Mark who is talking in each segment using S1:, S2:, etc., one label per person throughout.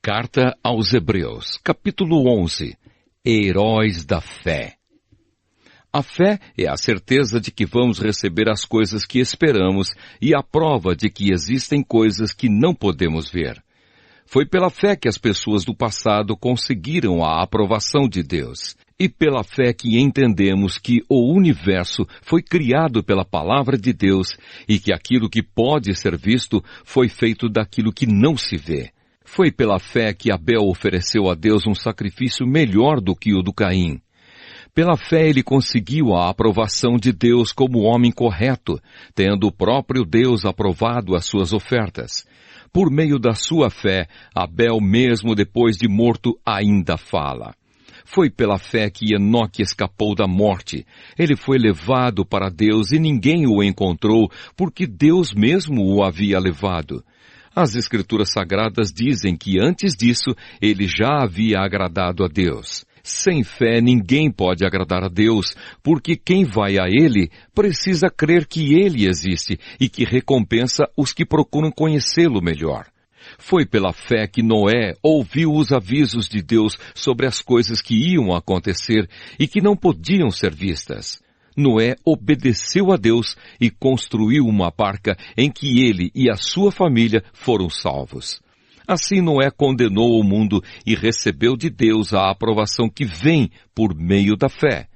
S1: Carta aos Hebreus, capítulo 11. Heróis da fé. A fé é a certeza de que vamos receber as coisas que esperamos e a prova de que existem coisas que não podemos ver. Foi pela fé que as pessoas do passado conseguiram a aprovação de Deus. E pela fé que entendemos que o universo foi criado pela palavra de Deus e que aquilo que pode ser visto foi feito daquilo que não se vê. Foi pela fé que Abel ofereceu a Deus um sacrifício melhor do que o do Caim. Pela fé ele conseguiu a aprovação de Deus como homem correto, tendo o próprio Deus aprovado as suas ofertas. Por meio da sua fé, Abel, mesmo depois de morto, ainda fala. Foi pela fé que Enoque escapou da morte. Ele foi levado para Deus e ninguém o encontrou, porque Deus mesmo o havia levado. As Escrituras Sagradas dizem que antes disso ele já havia agradado a Deus. Sem fé ninguém pode agradar a Deus, porque quem vai a Ele precisa crer que Ele existe e que recompensa os que procuram conhecê-lo melhor. Foi pela fé que Noé ouviu os avisos de Deus sobre as coisas que iam acontecer e que não podiam ser vistas. Noé obedeceu a Deus e construiu uma barca em que ele e a sua família foram salvos. Assim Noé condenou o mundo e recebeu de Deus a aprovação que vem por meio da fé.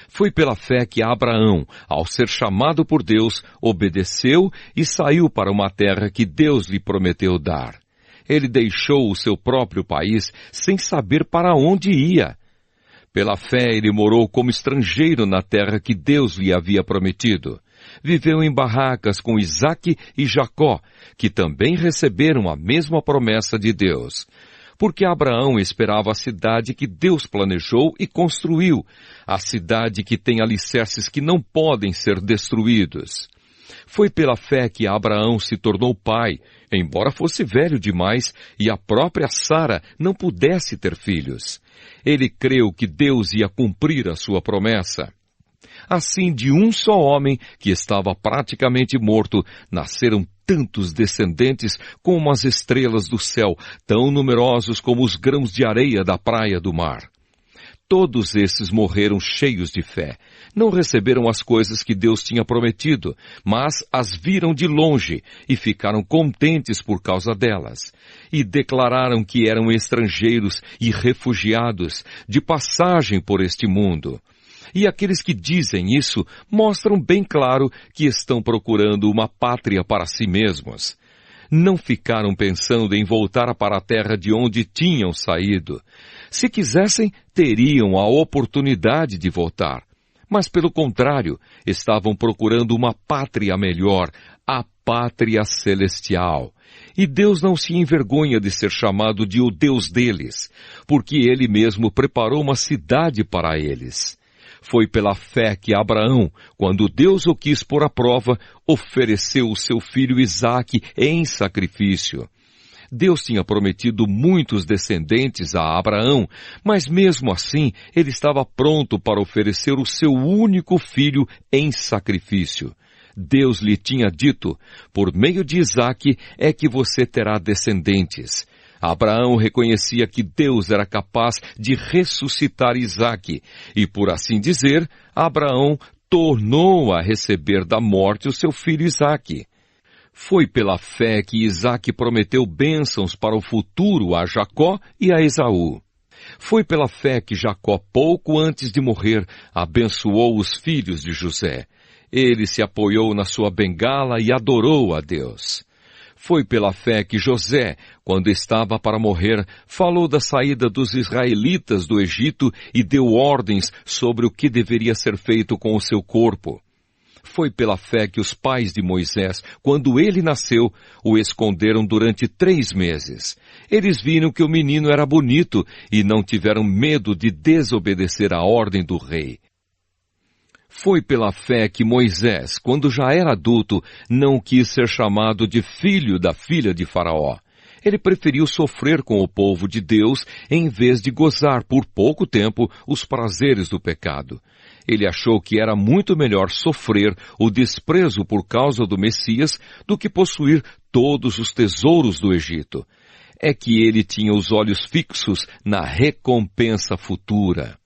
S1: Foi pela fé que Abraão, ao ser chamado por Deus, obedeceu e saiu para uma terra que Deus lhe prometeu dar. Ele deixou o seu próprio país sem saber para onde ia. Pela fé ele morou como estrangeiro na terra que Deus lhe havia prometido. Viveu em barracas com Isaque e Jacó, que também receberam a mesma promessa de Deus. Porque Abraão esperava a cidade que Deus planejou e construiu, a cidade que tem alicerces que não podem ser destruídos. Foi pela fé que Abraão se tornou pai, embora fosse velho demais e a própria Sara não pudesse ter filhos. Ele creu que Deus ia cumprir a sua promessa. Assim, de um só homem, que estava praticamente morto, nasceram tantos descendentes como as estrelas do céu, tão numerosos como os grãos de areia da praia do mar. Todos esses morreram cheios de fé. Não receberam as coisas que Deus tinha prometido, mas as viram de longe e ficaram contentes por causa delas. E declararam que eram estrangeiros e refugiados, de passagem por este mundo. E aqueles que dizem isso mostram bem claro que estão procurando uma pátria para si mesmos. Não ficaram pensando em voltar para a terra de onde tinham saído. Se quisessem, teriam a oportunidade de voltar. Mas, pelo contrário, estavam procurando uma pátria melhor, a pátria celestial. E Deus não se envergonha de ser chamado de o Deus deles, porque Ele mesmo preparou uma cidade para eles. Foi pela fé que Abraão, quando Deus o quis pôr à prova, ofereceu o seu filho Isaque em sacrifício. Deus tinha prometido muitos descendentes a Abraão, mas mesmo assim ele estava pronto para oferecer o seu único filho em sacrifício. Deus lhe tinha dito, por meio de Isaque é que você terá descendentes. Abraão reconhecia que Deus era capaz de ressuscitar Isaque, e por assim dizer, Abraão tornou a receber da morte o seu filho Isaque. Foi pela fé que Isaque prometeu bênçãos para o futuro a Jacó e a Esaú. Foi pela fé que Jacó, pouco antes de morrer, abençoou os filhos de José. Ele se apoiou na sua bengala e adorou a Deus. Foi pela fé que José, quando estava para morrer, falou da saída dos israelitas do Egito e deu ordens sobre o que deveria ser feito com o seu corpo. Foi pela fé que os pais de Moisés, quando ele nasceu, o esconderam durante 3 meses. Eles viram que o menino era bonito e não tiveram medo de desobedecer a ordem do rei. Foi pela fé que Moisés, quando já era adulto, não quis ser chamado de filho da filha de Faraó. Ele preferiu sofrer com o povo de Deus em vez de gozar por pouco tempo os prazeres do pecado. Ele achou que era muito melhor sofrer o desprezo por causa do Messias do que possuir todos os tesouros do Egito. é que ele tinha os olhos fixos na recompensa futura.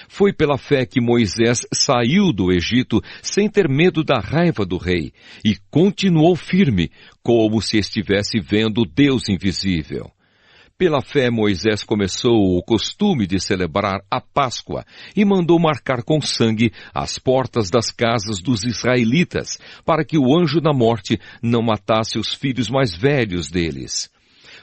S1: Foi pela fé que Moisés saiu do Egito sem ter medo da raiva do rei e continuou firme, como se estivesse vendo Deus invisível. Pela fé, Moisés começou o costume de celebrar a Páscoa e mandou marcar com sangue as portas das casas dos israelitas, para que o anjo da morte não matasse os filhos mais velhos deles.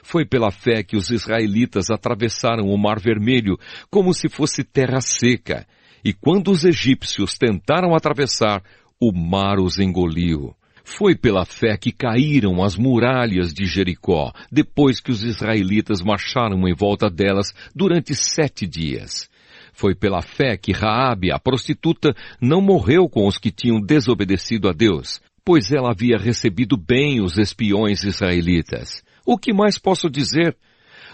S1: Foi pela fé que os israelitas atravessaram o Mar Vermelho como se fosse terra seca, e quando os egípcios tentaram atravessar, o mar os engoliu. Foi pela fé que caíram as muralhas de Jericó, depois que os israelitas marcharam em volta delas durante 7 dias. Foi pela fé que Raabe, a prostituta, não morreu com os que tinham desobedecido a Deus, pois ela havia recebido bem os espiões israelitas. O que mais posso dizer?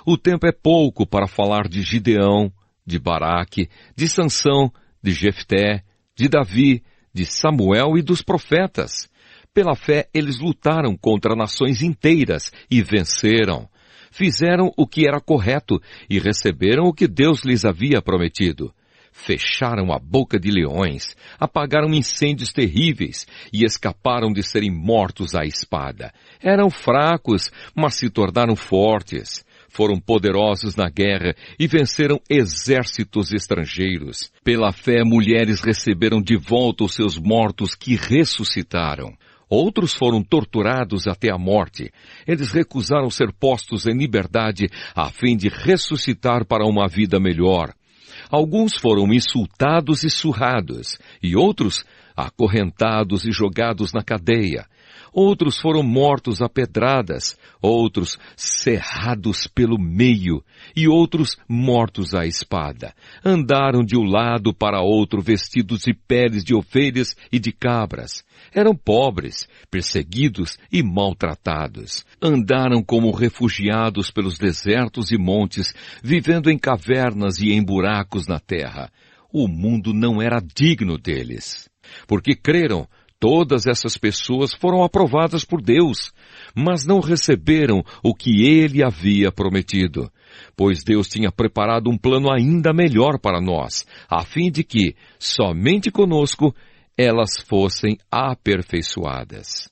S1: O tempo é pouco para falar de Gideão, de Baraque, de Sansão, de Jefté, de Davi, de Samuel e dos profetas. Pela fé, eles lutaram contra nações inteiras e venceram. Fizeram o que era correto e receberam o que Deus lhes havia prometido. Fecharam a boca de leões, apagaram incêndios terríveis e escaparam de serem mortos à espada. Eram fracos, mas se tornaram fortes. Foram poderosos na guerra e venceram exércitos estrangeiros. Pela fé, mulheres receberam de volta os seus mortos que ressuscitaram. Outros foram torturados até a morte. Eles recusaram ser postos em liberdade a fim de ressuscitar para uma vida melhor. Alguns foram insultados e surrados, e outros acorrentados e jogados na cadeia. Outros foram mortos a pedradas, outros cerrados pelo meio, e outros mortos à espada. Andaram de um lado para outro vestidos de peles de ovelhas e de cabras. Eram pobres, perseguidos e maltratados. Andaram como refugiados pelos desertos e montes, vivendo em cavernas e em buracos na terra. O mundo não era digno deles. Porque creram, todas essas pessoas foram aprovadas por Deus, mas não receberam o que Ele havia prometido. Pois Deus tinha preparado um plano ainda melhor para nós, a fim de que, somente conosco, elas fossem aperfeiçoadas.